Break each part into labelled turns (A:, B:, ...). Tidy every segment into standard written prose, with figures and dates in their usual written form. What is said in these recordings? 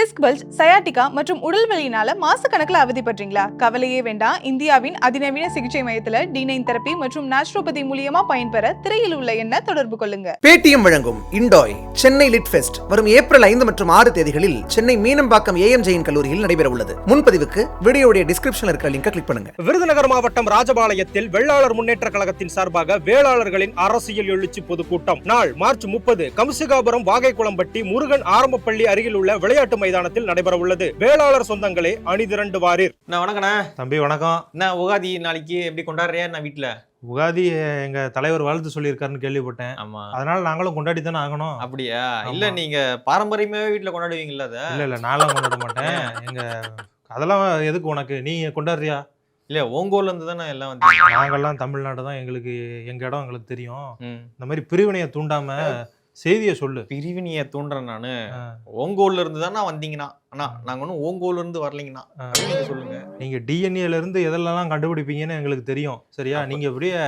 A: Disk bulge, sciatica மற்றும் உடல் வலியினால மாசக்கணக்கில் அவதிப்படுறீங்களா? கவலையே வேண்டாம். இந்தியாவின் அதிநவீன சிகிச்சை மையத்துல D9 தெரப்பி மற்றும் நேச்சுரோபதி மூலியமா பயன்பெற திரையில் உள்ள எண்ணை தொடர்பு கொள்ளுங்க.
B: பேடிஎம் வழங்கும் இண்டாய் சென்னை லிட் ஃபெஸ்ட் வரும் ஏப்ரல் 5 மற்றும் 6 தேதிகளில் சென்னை மீனம்பாக்கம் AM ஜெயின் கல்லூரியில் நடைபெற உள்ளது. முன்பதிவுக்கு வீடியோடைய டிஸ்கிரிப்ஷன்ல இருக்கிற லிங்கை கிளிக் பண்ணுங்க.
C: விருதுநகர் மாவட்டம் ராஜபாளையத்தில் வெள்ளாளர் முன்னேற்ற கழகத்தின் சார்பாக வேளாளர்களின் அரசியல் எழுச்சி பொதுக்கூட்டம் நாள் மார்ச் 30 கம்சிகாபுரம் வாகைக்குளம்பட்டி முருகன் ஆரம்பப்பள்ளி அருகில் உள்ள விளையாட்டு மைதானத்தில் நடைபெற உள்ளது. வேளாளர் சொந்தங்களே அணிதிரண்டு வாரீர்.
D: வணக்கண்ணா.
E: தம்பி வணக்கம்.
D: என்ன உகாதி நாளைக்கு எப்படி கொண்டாடுறியா? நான் வீட்டுல
E: உகாதி எங்க தலைவர் வாழ்த்து சொல்லியிருக்காருன்னு கேள்விப்பட்டேன்.
D: ஆமா,
E: அதனால நாங்களும் கொண்டாடி தானே ஆகணும்.
D: அப்படியா? இல்ல நீங்க பாரம்பரியமாவே வீட்டுல கொண்டாடுவீங்கல்ல?
E: இல்ல நான்லாம் கொண்டாட மாட்டேன். எங்க அதெல்லாம் எதுக்கு உனக்கு? நீ கொண்டாடுறியா?
D: இல்ல ஓங்கோல்ல இருந்து தானே எல்லாம் வந்து.
E: நாங்கெல்லாம் தமிழ்நாடு தான், எங்களுக்கு எங்க இடம் எங்களுக்கு தெரியும். இந்த மாதிரி பிரிவினையை தூண்டாம செய்தியை சொல்லு.
D: பிரிவினையை தூண்டுறேன் நானு. ஓங்கோல்ல இருந்து தானே வந்தீங்கன்னா? அண்ணா நாங்க ஒன்னும் ஓங்கோல்ல இருந்து வரலீங்கண்ணா. நீங்க சொல்லுங்க.
E: நீங்க டிஎன்ஏல இருந்து எதெல்லாம் கண்டுபிடிப்பீங்கன்னு எங்களுக்கு தெரியும். சரியா? நீங்க இப்படியே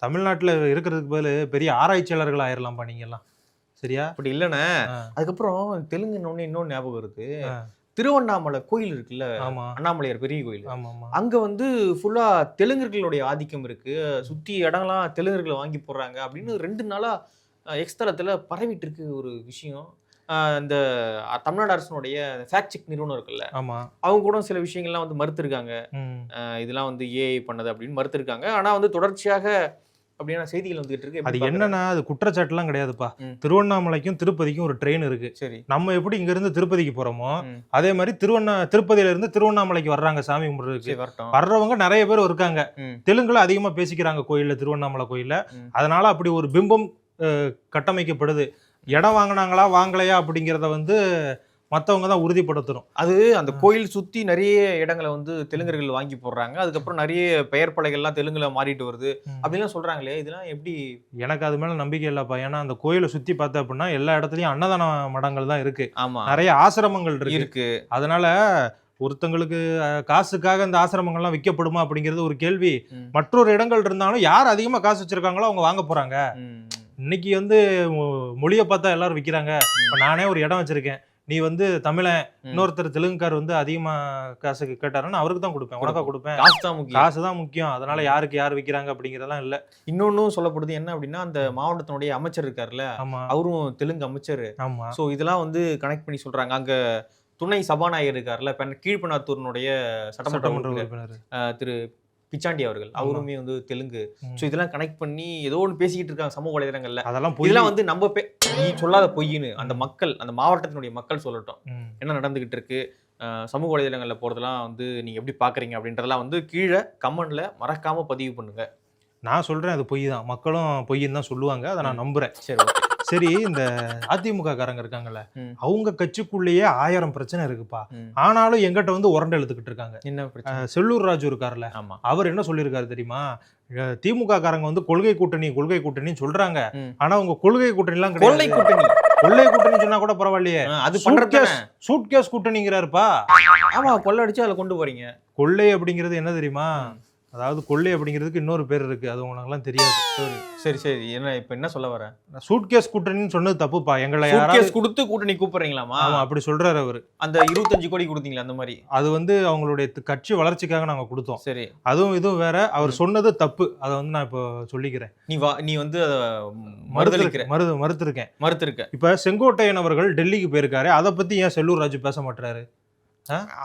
E: தமிழ்நாட்டுல இருக்கிறதுக்கு பதில் பெரிய ஆராய்ச்சியாளர்கள் ஆயிரலாம்பா நீங்க எல்லாம். சரியா?
D: அப்படி இல்லைண்ணே. அதுக்கப்புறம் தெலுங்கு இன்னொன்னு ஞாபகம் வருது. திருவண்ணாமலை கோயில் இருக்குல்ல, அண்ணாமலையார் பெரிய கோயில், அங்க வந்து ஃபுல்லா தெலுங்கர்களுடைய ஆதிக்கம் இருக்கு. சுத்தி இடங்கள்லாம் தெலுங்கர்களை வாங்கி போடுறாங்க அப்படின்னு 2 நாளா எக்ஸ்தலத்துல பரவிட்டு இருக்கு ஒரு விஷயம். இந்த தமிழ்நாடு அரசனுடைய ஃபேக்ட் செக் நிறுவனம் இருக்குல்ல, அவங்க கூட சில விஷயங்கள்லாம் வந்து மறுத்திருக்காங்க. இதெல்லாம் வந்து ஏஐ பண்ணது அப்படின்னு மறுத்திருக்காங்க. ஆனா வந்து தொடர்ச்சியாக அப்படின்னா செய்திகள் வந்துகிட்டு இருக்கு.
E: அது என்னன்னா, அது குற்றச்சாட்டுலாம் கிடையாதுப்பா. திருவண்ணாமலைக்கும் திருப்பதிக்கும் ஒரு ட்ரெயின் இருக்கு. சரி, நம்ம எப்படி இங்க இருந்து திருப்பதிக்கு போறோமோ அதே மாதிரி திருப்பதியில இருந்து திருவண்ணாமலைக்கு வர்றாங்க சாமி கும்பிடுறதுக்கு. வர்றவங்க நிறைய பேர் இருக்காங்க. தெலுங்குல அதிகமா பேசிக்கிறாங்க கோயில்ல, திருவண்ணாமலை கோயில்ல. அதனால அப்படி ஒரு பிம்பம் கட்டமைக்கப்படுது. இடம் வாங்கினாங்களா வாங்கலையா அப்படிங்கிறத வந்து மற்றவங்க தான் உறுதிப்படுத்தணும்.
D: அது அந்த கோயில் சுற்றி நிறைய இடங்களை வந்து தெலுங்கர்கள் வாங்கி போடுறாங்க. அதுக்கப்புறம் நிறைய பெயர் பலகைகள்லாம் தெலுங்குல மாறிட்டு வருது அப்படின்லாம் சொல்றாங்களே. இதெல்லாம் எப்படி?
E: எனக்கு அது மேல நம்பிக்கை இல்லப்பா. ஏன்னா அந்த கோயிலை சுற்றி பார்த்தேன் அப்படின்னா எல்லா இடத்துலையும் அன்னதான மடங்கள் தான் இருக்கு.
D: ஆமா,
E: நிறைய ஆசிரமங்கள் இருக்கு. அதனால ஒருத்தங்களுக்கு காசுக்காக இந்த ஆசிரமங்கள்லாம் விற்கப்படுமா அப்படிங்கிறது ஒரு கேள்வி. மற்றொரு இடங்கள் இருந்தாலும் யார் அதிகமா காசு வச்சிருக்காங்களோ அவங்க வாங்க போறாங்க. இன்னைக்கு வந்து மொழியை பார்த்தா எல்லாரும் விற்கிறாங்க. இப்போ நானே ஒரு இடம் வச்சிருக்கேன், நீ வந்து தமிழன், இன்னொருத்தர் தெலுங்குக்கார் வந்து அதிகமா காசு கேட்டாருன்னு அவருக்கு தான் கொடுப்பேன், உனக்கா கொடுப்பேன். காசு தான் முக்கியம். அதனால யாருக்கு யார் விற்கிறாங்க அப்படிங்கிறதெல்லாம் இல்ல.
D: இன்னொன்னும் சொல்லப்படுது என்ன அப்படின்னா, அந்த மாவட்டத்தினுடைய அமைச்சர் இருக்காருல்ல, அவரும் தெலுங்கு அமைச்சர். சோ இதெல்லாம் வந்து கனெக்ட் பண்ணி சொல்றாங்க. அங்க துணை சபாநாயகர் இருக்காருல்ல, கீழ்பண்ணாத்தூரினுடைய சட்டமன்ற உறுப்பினர் திரு பிச்சாண்டி அவர்கள், அவருமே வந்து தெலுங்கு. சோ இதெல்லாம் கனெக்ட் பண்ணி ஏதோ ஒன்று பேசிக்கிட்டு இருக்காங்க சமூக வலைதளங்கள்ல. இதெல்லாம் வந்து நம்ம நீ சொல்லாத பொய்ன்னு அந்த மக்கள், அந்த மாவட்டத்தினுடைய மக்கள் சொல்லட்டும் என்ன நடந்துகிட்டு இருக்கு. சமூக வலைதளங்கள்ல போறதெல்லாம் வந்து நீங்க எப்படி பாக்குறீங்க அப்படின்றதெல்லாம் வந்து கீழே கமெண்ட்ல மறக்காம பதிவு பண்ணுங்க.
E: நான் சொல்றேன் அது பொய் தான், மக்களும் பொய்ன்னு தான் சொல்லுவாங்க, அதை நான் நம்புறேன்.
D: சரி,
E: இந்த அதிமுக காரங்க இருக்காங்கல்ல, அவங்க கட்சிக்குள்ளேயே 1000 பிரச்சனை இருக்குப்பா. ஆனாலும் எங்கிட்ட வந்து உரண்டை எழுத்துக்கிட்டு இருக்காங்க.
D: என்ன பிரச்சனை?
E: செல்லூர் ராஜு இருக்காருல்ல, அவர் என்ன சொல்லியிருக்காரு தெரியுமா? திமுக காரங்க வந்து கொள்கை கூட்டணி சொல்றாங்க. ஆனா உங்க கொள்கை கூட்டணி எல்லாம் கிடையாது. கொள்ளை கூட்டணி சொன்னா கூட பரவாயில்லையே, அது சூட்கேஸ் கூட்டணிங்கிறாருப்பா.
D: ஆமா, கொள்ளை அடிச்சு அதுல கொண்டு போறீங்க.
E: கொள்ளை அப்படிங்கிறது என்ன தெரியுமா? அதாவது கொள்ளை அப்படிங்கிறதுக்கு இன்னொரு பேர் இருக்கு, அது உனக்குலாம் தெரியாது.
D: சரி என்ன இப்ப என்ன சொல்ல வர?
E: சூட்கேஸ் கூட்டணின்னு சொன்னது தப்புப்பா. எங்களை
D: சூட்கேஸ் கொடுத்து கூட்டணி கூப்பிடுறீங்களாமா?
E: ஆமா, அப்படி சொல்றாரு அவரு.
D: அந்த 25 கோடி கொடுத்தீங்களா அந்த மாதிரி?
E: அது வந்து அவங்களுடைய கட்சி வளர்ச்சிக்காக நாங்க கொடுத்தோம்.
D: சரி,
E: அதுவும் இதுவும் வேற. அவர் சொன்னது தப்பு, அதை வந்து நான் இப்போ சொல்லிக்கிறேன்.
D: நீ வந்து மறுத்திருக்க.
E: இப்ப செங்கோட்டையன் அவர்கள் டெல்லிக்கு போயிருக்காரு, அதை பத்தி ஏன் செல்லூர் ராஜு பேச மாட்டாரு?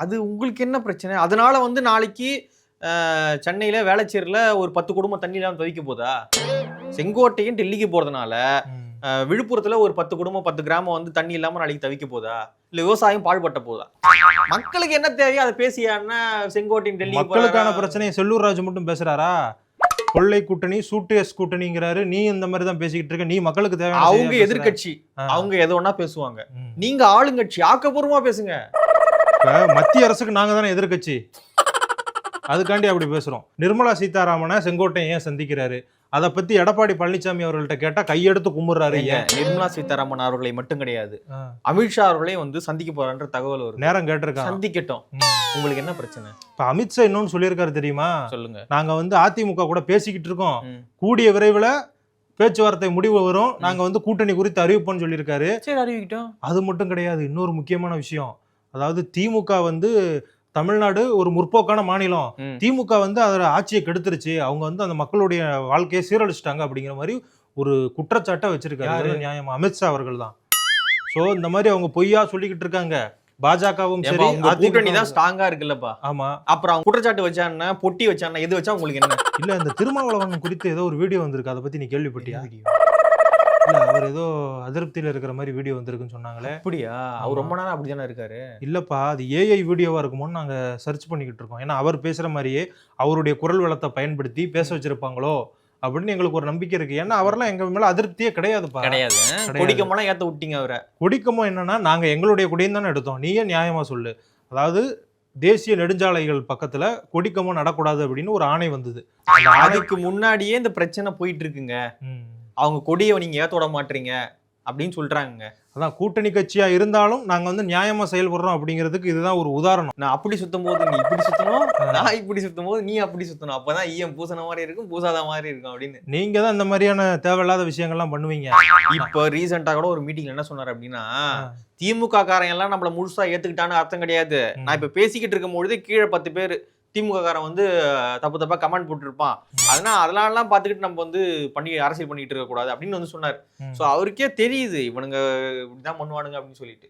D: அது உங்களுக்கு என்ன பிரச்சனை? அதனால வந்து நாளைக்கு சென்னையில வேளச்சேரியில ஒரு 10 குடும்பம் தண்ணி இல்லாம துவைக்க போதா? செங்கோட்டையும் டெல்லிக்கு போறதுனால விழுப்புரத்துல ஒரு 10 குடும்பம் 10 கிராமம் வந்து தண்ணி இல்லாம நாளைக்கு தவிக்க போதா? இல்ல விவசாயம் பாழ்பட்ட போதா? மக்களுக்கு என்ன தேவையோ அதை பேசியான்னா செங்கோட்டையும் டெல்லி
E: மக்களுக்கான பிரச்சனையை செல்லூர் ராஜு மட்டும் பேசுறாரா? கொள்ளை கூட்டணி சூட்கேஸ் கூட்டணிங்கிறாரு. நீ இந்த மாதிரி தான் பேசிக்கிட்டு இருக்க. நீ மக்களுக்கு தேவை.
D: அவங்க எதிர்கட்சி, அவங்க எது ஒன்னா பேசுவாங்க. நீங்க ஆளுங்கட்சி, ஆக்கப்பூர்வமா பேசுங்க.
E: மத்திய அரசுக்கு நாங்க தானே எதிர்கட்சி, அதுக்காண்டி அப்படி பேசுறோம். நிர்மலா சீதாராமனை செங்கோட்டையன் ஏன் சந்திக்கிறாரு? அதை பத்தி எடப்பாடி பழனிசாமி அவர்கள்ட்ட கேட்டா கையெடுத்து கும்பிடுறாரு.
D: நிர்மலா சீதாராமன் அவர்களை மட்டும் கிடையாது, அமித்ஷா அவர்களே வந்து சந்திக்க போறான்ற தகவல் ஒரு
E: நேரம் கேட்டிருக்காங்க.
D: சந்திக்கட்டும், உங்களுக்கு என்ன பிரச்சனை?
E: இப்ப அமித்ஷா இன்னொன்னு சொல்லியிருக்காரு தெரியுமா?
D: சொல்லுங்க.
E: நாங்க வந்து அதிமுக கூட பேசிக்கிட்டு இருக்கோம், கூடிய விரைவில் பேச்சுவார்த்தை முடிவு வரும், நாங்க வந்து கூட்டணி குறித்து அறிவிப்போம்னு சொல்லியிருக்காரு.
D: சரி, அறிவிக்கிட்டோம்.
E: அது மட்டும் கிடையாது, இன்னொரு முக்கியமான விஷயம். அதாவது திமுக வந்து தமிழ்நாடு ஒரு முற்போக்கான மாநிலம், திமுக வந்து அதோட ஆட்சியை கெடுத்துருச்சு, அவங்க வந்து அந்த மக்களுடைய வாழ்க்கையை சீரழிச்சிட்டாங்க அப்படிங்கிற மாதிரி ஒரு குற்றச்சாட்டை வச்சிருக்காரு. நியாயமா அமித்ஷா அவர்கள் தான். ஸோ இந்த மாதிரி அவங்க பொய்யா சொல்லிக்கிட்டு இருக்காங்க. பாஜகவும் சரி,
D: கூட்டணி தான் ஸ்ட்ராங்கா இருக்குல்லப்பா.
E: ஆமா,
D: அப்புறம் அவங்க குற்றச்சாட்டு வச்சான்னா, பொட்டி வச்சான்னா, எது வச்சா உங்களுக்கு என்ன?
E: இல்ல இந்த திருமாவளவன் குறித்து ஏதோ ஒரு வீடியோ வந்திருக்கு, அதை பத்தி நீ கேள்விப்பட்டியா? இல்ல அவர் ஏதோ அதிருப்தியில இருக்கிற மாதிரி வீடியோ வந்திருக்குன்னு சொன்னாங்களே.
D: அப்படியா? அவர் ரொம்ப நாளா அப்படிதானே இருக்காரு.
E: இல்லப்பா, அது ஏஐ வீடியோவா இருக்குமோன்னு நாங்க சர்ச் பண்ணிக்கிட்டு இருக்கோம். ஏன்னா அவர் பேசுற மாதிரியே அவருடைய குரல் வளத்தை பயன்படுத்தி பேச வச்சிருப்பாங்களோ அப்படின்னு எங்களுக்கு ஒரு நம்பிக்கை இருக்கு. ஏன்னா அவரெல்லாம் எங்க மேல அதிருப்தியே கிடையாதுப்பா.
D: கிடையாது. கொடிக்கமெல்லாம் ஏத்த விட்டீங்க அவரை.
E: கொடிக்கமோ என்னன்னா, நாங்க எங்களுடைய கொடியும் தானே எடுத்தோம். நீயே நியாயமா சொல்லு. அதாவது தேசிய நெடுஞ்சாலைகள் பக்கத்துல கொடிக்கமோ நடக்கூடாது அப்படின்னு ஒரு ஆணை வந்தது.
D: அதுக்கு முன்னாடியே இந்த பிரச்சனை போயிட்டு இருக்குங்க. அவங்க கொடியை நீங்க ஏத்த விட மாட்டீங்க அப்படின்னு சொல்றாங்க.
E: அதான் கூட்டணி கட்சியா இருந்தாலும் நாங்க வந்து நியாயமா செயல்படுறோம் அப்படிங்கிறதுக்கு இதுதான் ஒரு உதாரணம்.
D: நான் அப்படி சுத்தும் போது நீ இப்படி சுத்தணும், நான் இப்படி சுத்தும் போது நீ அப்படி சுத்தணும். அப்பதான் ஈயம் பூசண மாதிரி இருக்கும், பூசாத மாதிரி இருக்கும் அப்படின்னு.
E: நீங்க தான் இந்த மாதிரியான தேவையில்லாத விஷயங்கள்லாம் பண்ணுவீங்க.
D: இப்ப ரீசெண்டா கூட ஒரு மீட்டிங்ல என்ன சொன்னாரு அப்படின்னா, திமுக காரங்க எல்லாம் நம்மள முழுசா ஏத்துக்கிட்டான்னு அர்த்தம் கிடையாது. நான் இப்ப பேசிக்கிட்டு இருக்கும் பொழுது கீழே 10 பேர் திமுக காரன் வந்து தப்பு தப்பா கமெண்ட் போட்டுருப்பான். அதெல்லாம் பார்த்துக்கிட்டு நம்ம வந்து அரசியல் பண்ணிட்டு இருக்க கூடாது அப்படின்னு வந்து சொன்னார். சோ அவருக்கே தெரியுது இவனுங்க இப்படிதான் பண்ணுவானுங்க அப்படின்னு சொல்லிட்டு.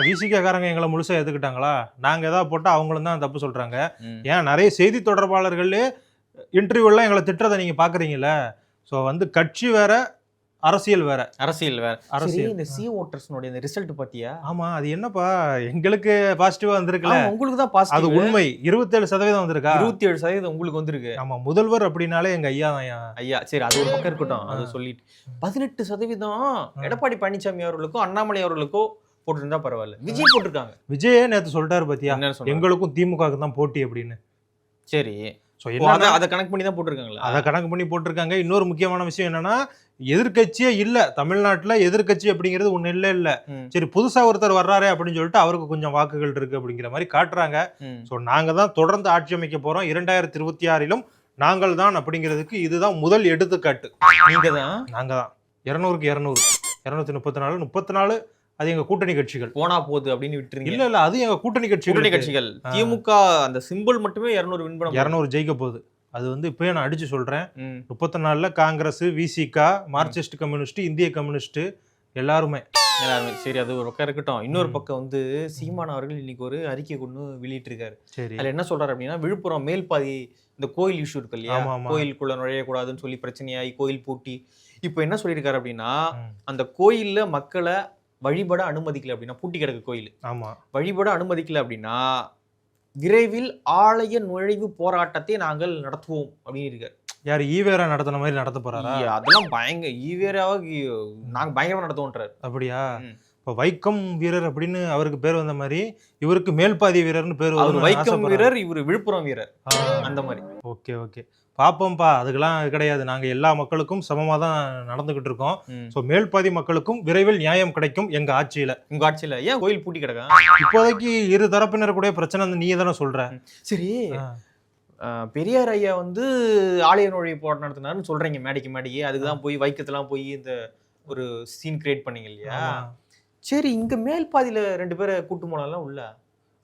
E: விசிகா காரங்க எங்களை முழுசா ஏத்துக்கிட்டாங்களா? நாங்க ஏதாவது போட்டா அவங்களும் தான் தப்பு சொல்றாங்க. ஏன் நிறைய செய்தி தொடர்பாளர்களே இன்டர்வியூலாம் எங்களை திட்டுறதை நீங்க பாக்குறீங்கல்ல. சோ வந்து கட்சி வேற, அரசியல் வேற.
D: அரசியல் இந்த சி ஓட்டர்ஸ்னுடைய இந்த ரிசல்ட் பாத்தியா?
E: ஆமா, அது என்னப்பா எங்களுக்கு பாசிட்டிவா வந்திருக்குல.
D: உங்களுக்கு தான் பாசிட்டிவ்.
E: அது உண்மை. 27% வந்திருக்கா?
D: 27% உங்களுக்கு வந்திருக்கு.
E: ஆமா, முதல்வர் அப்படினாலே எங்க ஐயா தான்.
D: ஐயா சரி, அது ஒரு பக்கம் இருக்கட்டும். அது சொல்லிட்டு 18% எடப்பாடி பழனிசாமி அவர்களுக்கும் அண்ணாமலை அவர்களுக்கும் போட்டிருந்தா பரவாயில்ல. விஜய் போட்டிருக்காங்க.
E: விஜயே நேத்து சொல்லிட்டாரு பாத்தியா, எங்களுக்கும் திமுகவுக்கு தான் போட்டி அப்படின்னு.
D: சரி, அதை கணக்கு பண்ணி தான் போட்டிருக்காங்களா? அதை
E: கணக்கு பண்ணி போட்டிருக்காங்க. இன்னொரு முக்கியமான விஷயம் என்னன்னா, எதிர்கட்சியே இல்ல தமிழ்நாட்டுல. எதிர்கட்சி அப்படிங்கிறது ஒண்ணு இல்ல. சரி, புதுசா ஒருத்தர் வர்றாரு அப்படின்னு சொல்லிட்டு அவருக்கு கொஞ்சம் வாக்குகள் இருக்கு அப்படிங்கிற மாதிரி காட்டுறாங்க. சோ நாங்க தான் தொடர்ந்து ஆட்சி அமைக்க போறோம், 2026 நாங்கள் தான் அப்படிங்கிறதுக்கு இதுதான் முதல் எடுத்துக்காட்டு. நாங்க தான் 200க்கு 200, 234, 34. அது எங்க கூட்டணி கட்சிகள்
D: போனா போகுது அப்படின்னு விட்டுருங்க.
E: இல்ல அது எங்க கூட்டணி கட்சிகள்.
D: திமுக அந்த சிம்பிள் மட்டுமே 200 வின் பண்ண
E: 200 ஜெயிக்க போகுது. அது வந்து இப்பயே நான் அடிச்சு சொல்றேன். 34ல காங்கிரஸ், விசிகா, மார்க்சிஸ்ட் கம்யூனிஸ்ட், இந்திய கம்யூனிஸ்ட் எல்லாருமே.
D: சரி, அது ஒரு பக்கம் இருக்கட்டும். இன்னொரு பக்கம் வந்து சீமான் அவர்கள் இன்னைக்கு ஒரு அறிக்கை கொண்டு வெளியிட்டு இருக்காரு. அதுல என்ன சொல்றாரு அப்படின்னா, விழுப்புரம் மேல்பாதி இந்த கோயில் இஷ்யூ இருக்கு இல்லையா, கோயிலுக்குள்ள நுழையக்கூடாதுன்னு சொல்லி பிரச்சனையாகி கோயில் பூட்டி. இப்போ என்ன சொல்லியிருக்காரு அப்படின்னா, அந்த கோயில்ல மக்களை வழிபட அனுமதிக்கல அப்படின்னா, பூட்டி கிடக்கு கோயில், வழிபட அனுமதிக்கல அப்படின்னா விரைவில் ஆலய நுழைவு போராட்டத்தை நாங்கள் நடத்துவோம் அப்படின்னு இருக்காரு.
E: யார் ஈவேரா நடத்தின மாதிரி நடத்த போறாரா?
D: அதெல்லாம் ஈவேராவை நாங்க பயங்கரமா நடத்துவோன்றாரு.
E: அப்படியா? இப்போ வைக்கம் வீரர் அப்படின்னு அவருக்கு பேர் வந்த மாதிரி இவருக்கு மேல்பாதி வீரர்னு பேர்.
D: அவர் வைக்கம் வீரர், இவர் விழுப்புரம் வீரர், அந்த மாதிரி.
E: ஓகே ஓகே, பாப்போம்ப்பா. அதுக்கெல்லாம் கிடையாது, நாங்க எல்லா மக்களுக்கும் சமமா தான் நடந்துகிட்டு இருக்கோம். சோ மேல்பாதி மக்களுக்கும் விரைவில் நியாயம் கிடைக்கும் எங்க ஆட்சியில.
D: உங்க ஆட்சியில ஏன் கோயில் பூட்டி கிடக்கா?
E: இப்போதைக்கு இரு தரப்பினர் கூட பிரச்சனை நீயே தானே சொல்ற.
D: சரி, பெரியார் ஐயா வந்து ஆலய நுழைவு போராட்டம் நடத்தினாருன்னு சொல்றீங்க மேடைக்கு மேடையே. அதுக்குதான் போய் வைக்கத்தெல்லாம் போய் இந்த ஒரு சீன் கிரியேட் பண்ணீங்க இல்லையா? சரி, இங்க மேல்பாதியில 2 பேரை கூட்டு போனாலும் உள்ள.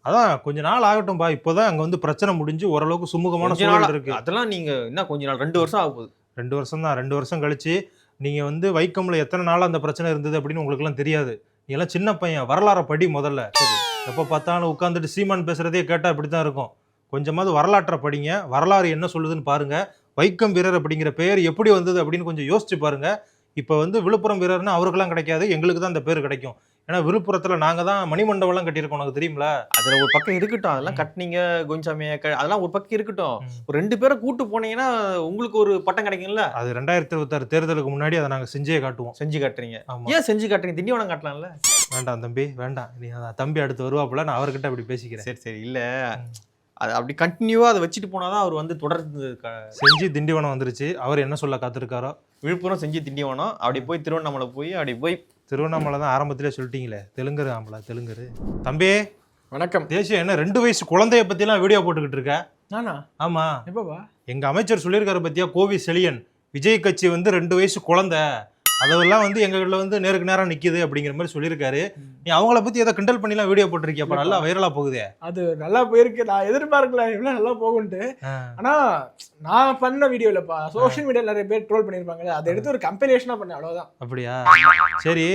E: அதான் கொஞ்ச நாள் ஆகட்டும்பா. இப்போதான் அங்க வந்து பிரச்சனை முடிஞ்சு ஓரளவுக்கு சுமூகமான சூழல் இருக்கு.
D: அதெல்லாம் நீங்க என்ன கொஞ்ச நாள், 2 வருஷம் ஆக போகுது.
E: 2 வருஷம் தான். 2 வருஷம் கழிச்சு நீங்க வந்து வைக்கம்ல எத்தனை நாள் அந்த பிரச்சனை இருந்தது அப்படின்னு உங்களுக்கு எல்லாம் தெரியாது. நீ எல்லாம் சின்ன பையன், வரலாறை படி முதல்ல. சரி, எப்ப பார்த்தாலும் உட்காந்துட்டு சீமான் பேசுறதே கேட்டா இப்படித்தான் இருக்கும். கொஞ்சமாவது வரலாற்றை படிங்க, வரலாறு என்ன சொல்லுதுன்னு பாருங்க. வைக்கம் வீரர் அப்படிங்கிற பெயர் எப்படி வந்தது அப்படின்னு கொஞ்சம் யோசிச்சு பாருங்க. இப்ப வந்து விழுப்புரம் வீரர்னு அவருக்கெல்லாம் கிடைக்காது, எங்களுக்கு தான் அந்த பேர் கிடைக்கும். ஏன்னா விழுப்புரத்துல நாங்க தான் மணிமண்டபம் கட்டியிருக்கோம், உனக்கு தெரியுங்களா?
D: அதுல ஒரு பக்கம் இருக்கட்டும், அதெல்லாம் கட்டினீங்க கோவிந்தசாமியா, அதெல்லாம் ஒரு பக்கம் இருக்கட்டும். ஒரு 2 பேரை கூட்டு போனீங்கன்னா உங்களுக்கு ஒரு பட்டம் கிடைக்கும்ல.
E: அது 2026 தேர்தலுக்கு முன்னாடி அதை நாங்க செஞ்சே காட்டுவோம்.
D: செஞ்சு காட்டுறீங்க? ஏன் செஞ்சு காட்டுறீங்க? திண்டிவனம் காட்டலாம்ல.
E: வேண்டாம் தம்பி, வேண்டாம். நீ தம்பி அடுத்து வருவாப்புல, நான் அவர்கிட்ட அப்படி பேசிக்கிறேன்.
D: சரி சரி, இல்ல அது அப்படி கண்டினியூவா அதை வச்சுட்டு போனாதான் அவர் வந்து தொடர்ந்து
E: செஞ்சு திண்டிவனம் வந்துருச்சு. அவர் என்ன சொல்ல காத்திருக்காரோ.
D: விழுப்புரம் செஞ்சு திண்டிவனம், அப்படி போய் திருவண்ணாமலை போய் அப்படி போய்
E: திருவண்ணாமலை தான் ஆரம்பத்திலே சொல்லிட்டீங்களே. தெலுங்கரு ஆம்பளை, தெலுங்கரு. தம்பி
D: வணக்கம்.
E: தேசியம் என்ன 2 வயசு குழந்தைய பத்தி எல்லாம் வீடியோ போட்டுக்கிட்டு இருக்க?
D: நானா?
E: ஆமா.
D: எப்பவா?
E: எங்க அமைச்சர் சொல்லியிருக்காரு பத்தியா, கோவி செழியன், விஜய் கட்சி வந்து 2 வயசு குழந்தை, அதெல்லாம் வந்து எங்கள்ல வந்து நேருக்கு நேரம் நிக்குது அப்படிங்கிற மாதிரி சொல்லியிருக்காரு. நீ அவங்கள பத்தி ஏதோ கிண்டல் பண்ணிலாம் வீடியோ போட்டிருக்கியப்ப, நல்லா வைரலா போகுதே.
F: அது நல்லா போயிருக்கு. நான் எதிர்பார்க்கல இவ்வளவு நல்லா போகும்ட்டு. ஆனா நான் பண்ண வீடியோ இல்லப்பா, சோஷியல் மீடியால நிறைய பேர் ட்ரோல் பண்ணிருப்பாங்க, அதை எடுத்து ஒரு கம்பைலேஷனா பண்ணேன், அவ்வளவுதான்.
E: அப்படியா? சரி,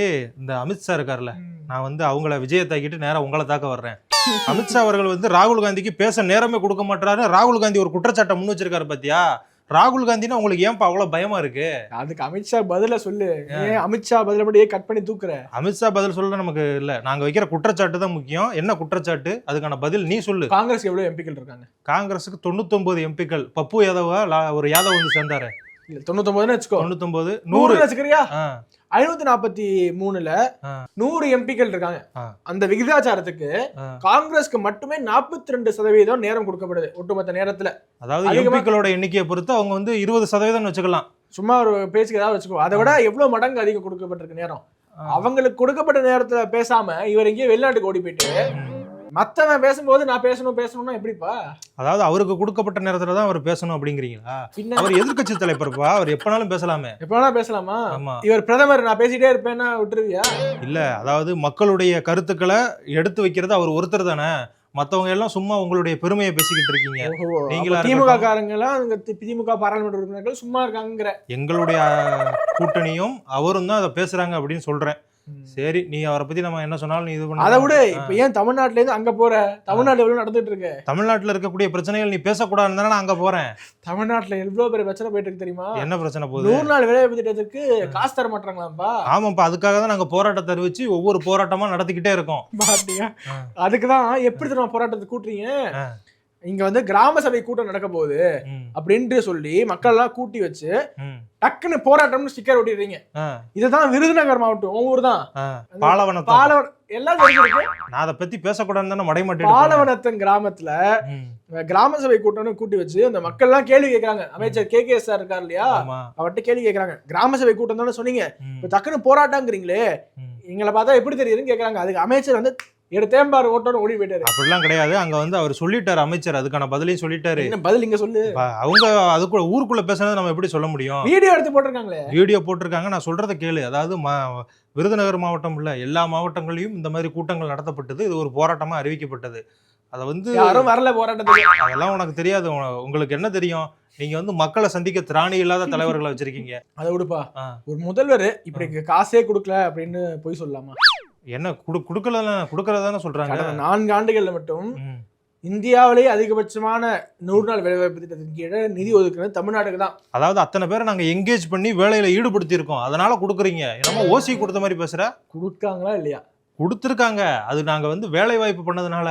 E: இந்த அமித்ஷா இருக்கார்ல, நான் வந்து அவங்கள விஜயை தாக்கிட்டு நேரா உங்களை தாக்க வர்றேன். அமித்ஷா அவர்கள் வந்து ராகுல் காந்திக்கு பேச நேரமே கொடுக்க மாட்டாரு. ராகுல் காந்தி ஒரு குற்றச்சாட்டை முன் வச்சிருக்காரு பாத்தியா? ராகுல் காந்தினா உங்களுக்கு ஏன்பா அவ்வளவு பயமா இருக்கு?
F: அதுக்கு அமித்ஷா பதில சொல்லு. ஏன் அமித்ஷா பதில மட்டும் கட் பண்ணி தூக்குற?
E: அமித்ஷா பதில் சொல்ல நமக்கு இல்ல, நாங்க வைக்கிற குற்றச்சாட்டு தான் முக்கியம். என்ன குற்றச்சாட்டு, அதுக்கான பதில் நீ சொல்லு.
F: காங்கிரஸ் எவ்வளவு எம்பிக்கள் இருக்காங்க?
E: காங்கிரஸுக்கு 99 எம்பிக்கள். பப்பு யாதவா ஒரு யாதவ் வந்து சேர்ந்தாரு.
F: 99 வச்சுக்கோ.
E: 99
F: 100 வச்சுக்கிறியா? 543ல 100 எம்பிக்கள் இருக்காங்க. அந்த விகிதாச்சாரத்துக்கு காங்கிரஸ்க்கு மட்டுமே 42% நேரம் கொடுக்கப்படுது ஒட்டுமொத்த நேரத்துல.
E: அதாவது எம்பிக்களோட எண்ணிக்கையை பொறுத்து அவங்க வந்து 20% வச்சுக்கலாம்.
F: சும்மா ஒரு பேச்சுக்கு ஏதாவது வச்சுக்கோ. அதை விட எவ்வளவு மடங்கு அதிகம் கொடுக்கப்பட்டிருக்கு நேரம். அவங்களுக்கு கொடுக்கப்பட்ட நேரத்துல பேசாம இவர் எங்கேயோ வெளிநாட்டுக்கு ஓடி போயிட்டு மத்தவன் பேசும்போது நான் பேசணும்னா எப்படிப்பா?
E: அதாவது அவருக்கு கொடுக்கப்பட்ட நேரத்துல தான் அவர் பேசணும் அப்படிங்கிறீங்களா? அவர் எதிர்க்கட்சி தலைவர்ப்பா, அவர் எப்பனாலும் பேசலாமே.
F: எப்பனாலும் பேசலாமா?
E: ஆமா.
F: இவர் பிரதமர், நான் பேசிட்டே இருப்பேன்னா விட்டுருவியா?
E: இல்ல, அதாவது மக்களுடைய கருத்துக்களை எடுத்து வைக்கிறது அவர் ஒருத்தர் தானே. மத்தவங்க எல்லாம் சும்மா உங்களுடைய பெருமையை பேசிக்கிட்டு இருக்கீங்க. நீங்களா
F: திமுக காரங்க எல்லாம் திமுக பாராளுமன்ற உறுப்பினர்கள் சும்மா இருக்காங்கிற.
E: எங்களுடைய கூட்டணியும் அவரும் தான் அதை பேசுறாங்க அப்படின்னு சொல்றேன். சரி, நீ அவரை பத்தி நம்ம என்ன சொன்னாலும் நீ இது பண்ண.
F: அதை விட இப்ப ஏன் தமிழ்நாட்டுல இருந்து அங்க போற? தமிழ்நாட்டுல எவ்வளவு நடந்துட்டு இருக்கு?
E: தமிழ்நாட்டுல இருக்கக்கூடிய பிரச்சனைகள் நீ பேசக்கூடாதுன்னு தானே நான் அங்க போறேன்.
F: தமிழ்நாட்டுல எவ்வளவு பெரிய பிரச்சனை போயிட்டு இருக்கு தெரியுமா?
E: என்ன பிரச்சனை போகுது?
F: 100 நாள் வேலைவாய்ப்பு திட்டத்துக்கு காசு தர மாட்டாங்களாம்பா.
E: ஆமாப்பா, அதுக்காக தான் நாங்க போராட்டத்தை அறிவிச்சு ஒவ்வொரு போராட்டமா நடத்திக்கிட்டே இருக்கோம்.
F: பாத்தியா? அதுக்குதான் எப்படி தெரியுமா போராட்டத்தை கூட்டுறீங்க? இங்க வந்து கிராம சபை கூட்டம் நடக்க போகுது அப்படின்ட்டு சொல்லி மக்கள் எல்லாம் கூட்டி வச்சு டக்குன்னு போராட்டம்னு ஸ்டிக்கர் ஒட்டிடுறீங்க. இதுதான் விருதுநகர் மாவட்டம், ஊர் தான்
E: பாலவனம்.
F: எல்லாம் தெரிஞ்சிருக்கு.
E: நான் அதை பத்தி பேசக்கூடாதுன்னு தானே மடைமாட்டேன்.
F: பாலவனத்தன் கிராமத்துல கிராம சபை கூட்டம்னு கூட்டி வச்சு அந்த மக்கள் எல்லாம் கேள்வி கேட்கறாங்க. அமைச்சர் KKS சார் இருக்காரு இல்லையா, அவர்கிட்ட கேள்வி கேட்கறாங்க. கிராம சபை கூட்டம் தானே சொன்னீங்க, இப்ப டக்குன்னு போராட்டங்கிறீங்களே, எங்களை பார்த்தா எப்படி தெரியுதுன்னு கேட்கறாங்க. அதுக்கு அமைச்சர் வந்து எடுத்தேம்பாரு ஓட்டோன்னு ஓடி போயிட்டாரு.
E: அப்படிலாம் கிடையாது, அங்க வந்து அவர் சொல்லிட்டாரு, அமைச்சர் அதுக்கான பதிலையும் சொல்லிட்டாரு.
F: என்ன பதில் இங்க சொல்லு?
E: அவங்க அதுக்குள்ள ஊருக்குள்ள பேசுறது நம்ம எப்படி சொல்ல முடியும்?
F: வீடியோ எடுத்து போட்டிருக்காங்களே.
E: வீடியோ போட்டிருக்காங்க, நான் சொல்றத கேளு. அதாவது விருதுநகர் மாவட்டம் இல்ல, எல்லா மாவட்டங்களையும் இந்த மாதிரி கூட்டங்கள் நடத்தப்பட்டது. இது ஒரு போராட்டமா அறிவிக்கப்பட்டது. அதை வந்து
F: யாரும் வரல போராட்டத்துக்கு.
E: அதெல்லாம் உனக்கு தெரியாது. உங்களுக்கு என்ன தெரியும்? நீங்க வந்து மக்களை சந்திக்க திராணி இல்லாத தலைவர்களை வச்சிருக்கீங்க. அதை
F: விடுப்பா. ஒரு முதல்வர் இப்படி காசே கொடுக்கல அப்படின்னு போய் சொல்லலாமா?
E: என்ன கொடுக்கறதானே சொல்றாங்க.
F: 4 ஆண்டுகள்ல மட்டும் இந்தியாவிலேயே அதிகபட்சமான 100 நாள் வேலைவாய்ப்பு திட்டத்தின் கீழே நிதி ஒதுக்குறது தமிழ்நாட்டுக்கு தான்.
E: அதாவது அத்தனை பேரை நாங்க என்கேஜ் பண்ணி வேலையில ஈடுபடுத்தி இருக்கோம், அதனால கொடுக்குறீங்க. என்னமோ ஓசி கொடுத்த மாதிரி பேசுற.
F: கொடுக்காங்களா இல்லையா?
E: கொடுத்துருக்காங்க. அது நாங்க வந்து வேலை வாய்ப்பு பண்ணதுனால,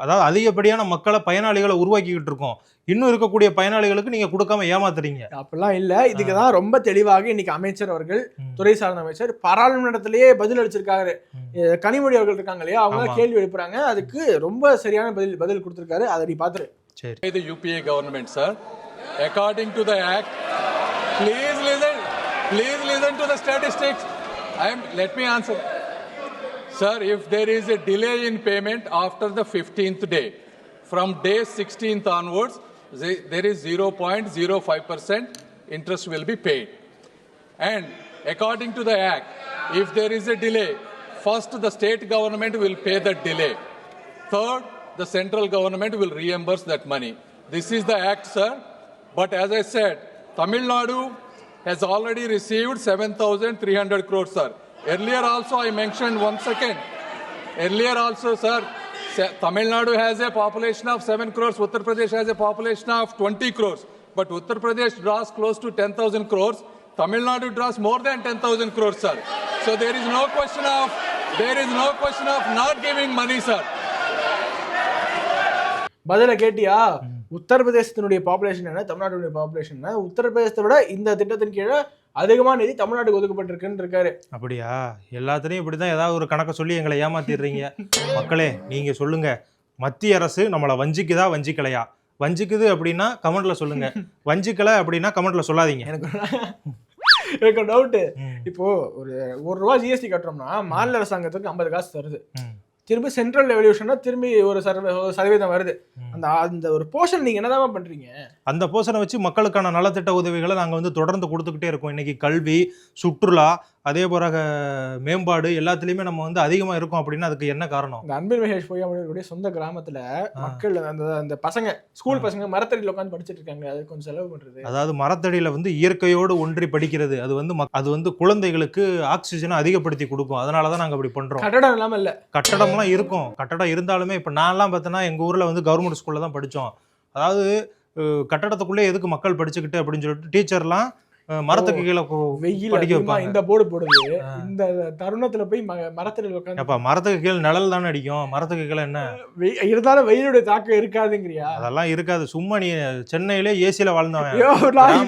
E: அதாவது அதிகப்படியான மக்களை பயனாளிகளை உருவாக்கிக்கிட்டு இருக்கோம். இன்னும் இருக்கக்கூடிய பயனாளிகளுக்கு நீங்க கொடுக்காம ஏமாத்துறீங்க.
F: அப்படிலாம் இல்ல. இதுக்குதான் ரொம்ப தெளிவாக இன்னைக்கு அமைச்சர் அவர்கள், துறை சார்ந்த அமைச்சர் பாராளுமன்றத்திலேயே பதில் அளிச்சிருக்காரு. கனிமொழி அவர்கள் இருக்காங்க இல்லையா, அவங்க கேள்வி எழுப்புறாங்க, அதுக்கு ரொம்ப சரியான பதில் கொடுத்திருக்காரு. அதை நீ பாத்துரு.
E: சரி.
G: The UPA government, sir, according to the act, please listen to the statistics. Let me answer. Sir, if there is a delay in payment after the 15th day, from day 16th onwards, there is 0.05% interest will be paid. And according to the act, if there is a delay, first the state government will pay the delay. Third, the central government will reimburse that money. This is the act, sir. But as I said, Tamil Nadu has already received 7,300 crores, sir. Earlier also I mentioned, one second. Earlier also, sir, Tamil Nadu has a population of 7 crores. Uttar Pradesh has a population of 20 crores. But Uttar Pradesh draws close to 10,000 crores. Tamil Nadu draws more than 10,000 crores, sir. So there is no question of not giving money, sir.
F: பதில கேட்டியா? உத்தரப்பிரதேசத்தினுடைய population என்ன, தமிழ்நாட்டுடைய population என்ன? உத்தரப்பிரதேசத்தை விட இந்த திட்டத்தின் கீழே அதிகமான நிதி தமிழ்நாட்டுக்கு ஒதுக்கப்பட்டிருக்குன்னு இருக்காரு.
E: அப்படியா? எல்லாத்துலயும் இப்படிதான் ஏதாவது ஒரு கணக்கை சொல்லி எங்களை ஏமாத்திடுறீங்க. மக்களே, நீங்க சொல்லுங்க, மத்திய அரசு நம்மளை வஞ்சிக்குதா வஞ்சிக்கலையா? வஞ்சிக்குது அப்படின்னா கமெண்ட்ல சொல்லுங்க, வஞ்சிக்கல அப்படின்னா கமெண்ட்ல சொல்லாதீங்க.
F: எனக்கு டவுட். இப்போ ஒரு ₹1 GST கட்டுறோம்னா மாநில அரசாங்கத்துக்கு 50 காசு தருது. திரும்பி சென்ட்ரல் ரெவல்யூஷனா திரும்பி ஒரு சதவீதம் வருது. அந்த அந்த அந்த ஒரு போர்ஷன் நீங்க என்னதான் பண்றீங்க?
E: அந்த போர்ஷனை வச்சு மக்களுக்கான நலத்திட்ட உதவிகளை நாங்க வந்து தொடர்ந்து கொடுத்துக்கிட்டே இருக்கோம். இன்னைக்கு கல்வி, சுற்றுலா, அதே போல மேம்பாடு எல்லாத்துலயுமே நம்ம வந்து அதிகமா இருக்கோம் அப்படின்னா அதுக்கு என்ன காரணம்?
F: இந்த அன்பில் மகேஷ் பொய்யாமொழியுடைய சொந்த கிராமத்துல மக்கள் அந்த பசங்க ஸ்கூல் பசங்க மரத்தடியில் உட்காந்து படிச்சுட்டு இருக்காங்க. அது கொஞ்சம் செலவு பண்றது.
E: அதாவது மரத்தடியில வந்து இயற்கையோடு ஒன்றி படிக்கிறது அது வந்து குழந்தைகளுக்கு ஆக்சிஜனை அதிகப்படுத்தி கொடுக்கும். அதனாலதான் நாங்க அப்படி பண்றோம்.
F: கட்டடம் இல்லாம இல்ல,
E: கட்டடம்லாம் இருக்கும். கட்டடம் இருந்தாலுமே இப்ப நான்லாம் பார்த்தேன்னா எங்க ஊர்ல வந்து கவர்மெண்ட் ஸ்கூல்ல தான் படிச்சோம். அதாவது கட்டடத்துக்குள்ளே எதுக்கு மக்கள் படிச்சுக்கிட்டு அப்படின்னு சொல்லிட்டு டீச்சர்லாம் மரத்துக்கு கீழே
F: வெயில்
E: படிக்க
F: அதிகமா
E: வைப்பாங்க.
F: இந்த போர்டு போடுது. இந்த தருணத்துல போய் மரத்தடியில் உட்காந்து
E: அப்ப மரத்துக்கு கீழே நிழல் தானே அடிக்கும். மரத்துக்கு கீழே என்ன
F: இருந்தாலும் வெயிலுடைய தாக்கம் இருக்காதுங்கிறியா?
E: அதெல்லாம் இருக்காது. சும்மா நீ சென்னையிலே ஏசியில வாழ்ந்தவன்.
F: ஐயோ, நான்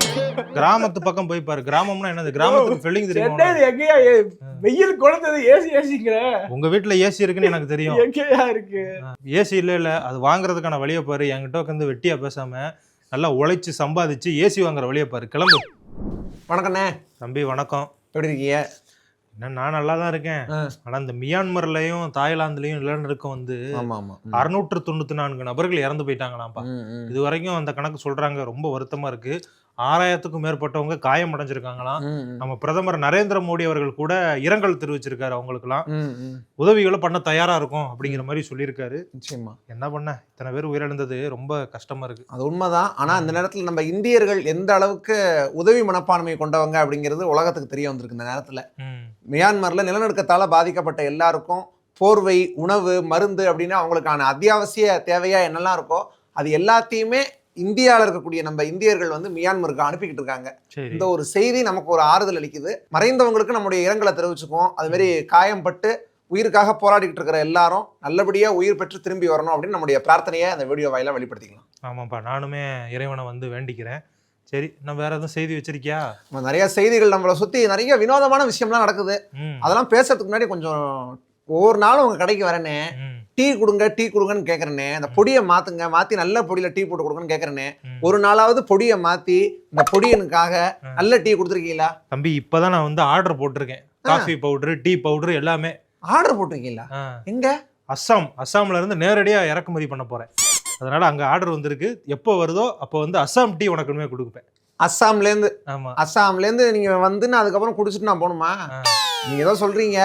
E: கிராமத்து பக்கம் போய் பாரு. கிராமம்னா என்னது? கிராமத்துக்கு ஃபீலிங் தெரியும்.
F: சென்னையில எங்கேயா வெயில் குழந்தது ஏசிங்கிற?
E: உங்க வீட்டுல ஏசி இருக்குன்னு எனக்கு தெரியும்.
F: எங்கேயா இருக்கு
E: ஏசி இல்ல. அது வாங்குறதுக்கான வழியை பாரு. என்கிட்ட உட்காந்து வெட்டியா பேசாம நல்லா உழைச்சு சம்பாதிச்சு ஏசி வாங்குற வழியை பாரு. கிளம்பு.
B: வணக்கண்ணே.
E: தம்பி வணக்கம்.
B: எப்படி இருக்கீங்க?
E: என்ன நான் நல்லா தான் இருக்கேன். ஆனா இந்த மியான்மர்லயும் தாய்லாந்துலயும் நிலநடுக்கம் வந்து 694 நபர்கள் இறந்து போயிட்டாங்களாம்ப்பா. இது வரைக்கும் அந்த கணக்கு சொல்றாங்க. ரொம்ப வருத்தமா இருக்கு. 6000க்கும் மேற்பட்டவங்க காயம் அடைஞ்சிருக்காங்களாம். நம்ம பிரதமர் நரேந்திர மோடி அவர்கள் கூட இரங்கல் தெரிவிச்சிருக்காரு. அவங்களுக்குலாம் உதவிகளை பண்ண தயாரா இருக்கும் அப்படிங்கிற மாதிரி சொல்லியிருக்காரு.
B: நிச்சயமா.
E: என்ன பண்ண இத்தனை பேர் உயிரிழந்தது ரொம்ப கஷ்டமா இருக்கு.
B: அது உண்மைதான். ஆனா அந்த நேரத்துல நம்ம இந்தியர்கள் எந்த அளவுக்கு உதவி மனப்பான்மை கொண்டவங்க அப்படிங்கிறது உலகத்துக்கு தெரிய வந்திருக்கு. இந்த நேரத்துல மியான்மர்ல நிலநடுக்கத்தால பாதிக்கப்பட்ட எல்லாருக்கும் போர்வை, உணவு, மருந்து அப்படின்னு அவங்களுக்கான அத்தியாவசிய தேவையா என்னெல்லாம் இருக்கோ அது எல்லாத்தையுமே இந்தியாவில் இருக்கக்கூடிய நம்ம இந்தியர்கள் வந்து மியான்மருக்கு அனுப்பிக்கிட்டு இருக்காங்க. இந்த ஒரு செய்தி நமக்கு ஒரு ஆறுதல் அளிக்குது. மறைந்தவங்களுக்கு நம்முடைய இரங்கலை தெரிவிச்சுக்குவோம். அது மாதிரி காயம்பட்டு உயிருக்காக போராடிக்கிட்டு இருக்கிற எல்லாரும் நல்லபடியா உயிர் பெற்று திரும்பி வரணும் அப்படின்னு நம்முடைய பிரார்த்தனையை அந்த வீடியோ வாயிலா வெளிப்படுத்திக்கலாம்.
E: ஆமாப்பா, நானுமே இறைவனை வந்து வேண்டிக்கிறேன். சரி, நம்ம வேற எதுவும் செய்தி வச்சிருக்கியா?
B: நிறைய செய்திகள் நம்மளை சுத்தி நிறைய வினோதமான விஷயம்லாம் நடக்குது. அதெல்லாம் பேசுறதுக்கு முன்னாடி கொஞ்சம் ஒவ்வொரு நாளும் உங்க கடைக்கு வரேனே, டீ கொடுங்கன்னு கேட்கறேனே, அந்த பொடியை மாத்தி நல்ல பொடியில டீ போட்டு கொடுங்கன்னு கேட்கறேனே, ஒரு நாளாவது பொடியை மாத்தி இந்த பொடியனுக்காக நல்ல டீ கொடுத்துருக்கீங்களா?
E: தம்பி, இப்பதான் நான் வந்து ஆர்டர் போட்டிருக்கேன். காஃபி பவுடர், டீ பவுடர் எல்லாமே
B: ஆர்டர் போட்டிருக்கீங்களா? எங்க?
E: அஸ்ஸாம்ல இருந்து நேரடியா இறக்குமதி பண்ண போறேன். அதனால அங்க ஆர்டர் வந்திருக்கு. எப்போ வருதோ அப்போ வந்து அஸ்ஸாம் டீ உனக்குமே கொடுப்பேன்.
B: அஸ்ஸாம்ல இருந்து?
E: ஆமா,
B: அஸ்ஸாம்ல இருந்து நீங்க வந்து நான் அதுக்கப்புறம் குடிச்சிட்டு நான் போகணுமா? நீங்க ஏதோ சொல்றீங்க,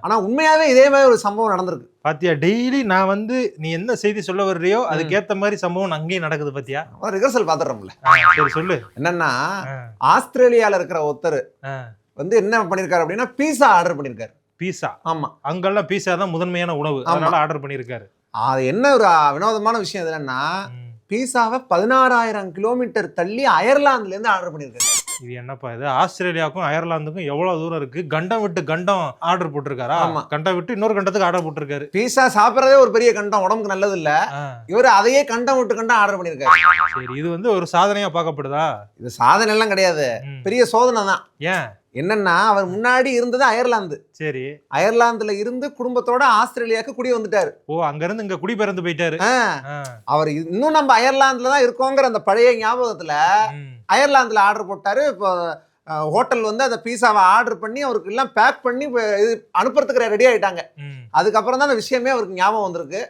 B: ஆனா உண்மையாவே இதே மாதிரி ஒரு சம்பவம் நடந்திருக்கு.
E: பாத்தியா? டெய்லி நான் வந்து நீ என்ன செய்தி சொல்ல வர்றியோ அதுக்கேத்த மாதிரி சம்பவம் அங்கேயும் நடக்குது. பாத்தியா?
B: ரிஹர்சல் பாத்துறோம்ல.
E: சரி சொல்லு.
B: என்னன்னா, ஆஸ்திரேலியால இருக்கிற ஒருத்தர் வந்து என்ன பண்ணிருக்காரு அப்படின்னா பீஸா ஆர்டர் பண்ணிருக்காரு.
E: பீஸா?
B: ஆமா,
E: அங்கெல்லாம் பீஸா தான் முதன்மையான உணவு. அதனால ஆர்டர் பண்ணிருக்காரு.
B: அது என்ன ஒரு வினோதமான விஷயம் என்னன்னா, பீஸாவை 16,000 கிலோமீட்டர் தள்ளி அயர்லாந்துல இருந்து ஆர்டர் பண்ணிருக்காரு.
E: இது என்னப்பா இது? ஆஸ்திரேலியாவுக்கும் அயர்லாந்துக்கும் எவ்வளவு தூரம் இருக்கு? கண்டம் விட்டு கண்டம் ஆர்டர் போட்டிருக்காரா? கண்டம் விட்டு இன்னொரு கண்டத்துக்கு ஆர்டர் போட்டிருக்காரு.
B: பீஸா சாப்பிடறதே ஒரு பெரிய கண்டம், உடம்புக்கு நல்லது இல்ல. இவரு அதையே கண்டம் விட்டு கண்டம் ஆர்டர் பண்ணிருக்காரு.
E: சரி, இது வந்து ஒரு சாதனையா பார்க்கப்படுதா?
B: இது சாதனை எல்லாம் கிடையாது, பெரிய சோதனை தான்.
E: ஏன்?
B: என்னன்னா, அவர் முன்னாடி இருந்தது அயர்லாந்து.
E: சரி,
B: அயர்லாந்துல இருந்து குடும்பத்தோட ஆஸ்திரேலியாவுக்கு குடி வந்துட்டாரு.
E: ஓ, அங்க இருந்து இங்க குடிபெயர்ந்து போயிட்டாரு.
B: அவர் இன்னும் நம்ம அயர்லாந்துல தான் இருக்கோங்கிற அந்த பழைய ஞாபகத்துல அயர்லாந்துல ஆர்டர் போட்டாரு. இப்போ ஹோட்டல் வந்து அந்த பீஸாவை ஆர்டர் பண்ணி அவருக்கு எல்லாம் பேக் பண்ணி அனுப்புறதுக்கு ரெடி ஆயிட்டாங்க. அதுக்கப்புறம் தான் அந்த விஷயமே அவருக்கு ஞாபகம் வந்திருக்கு.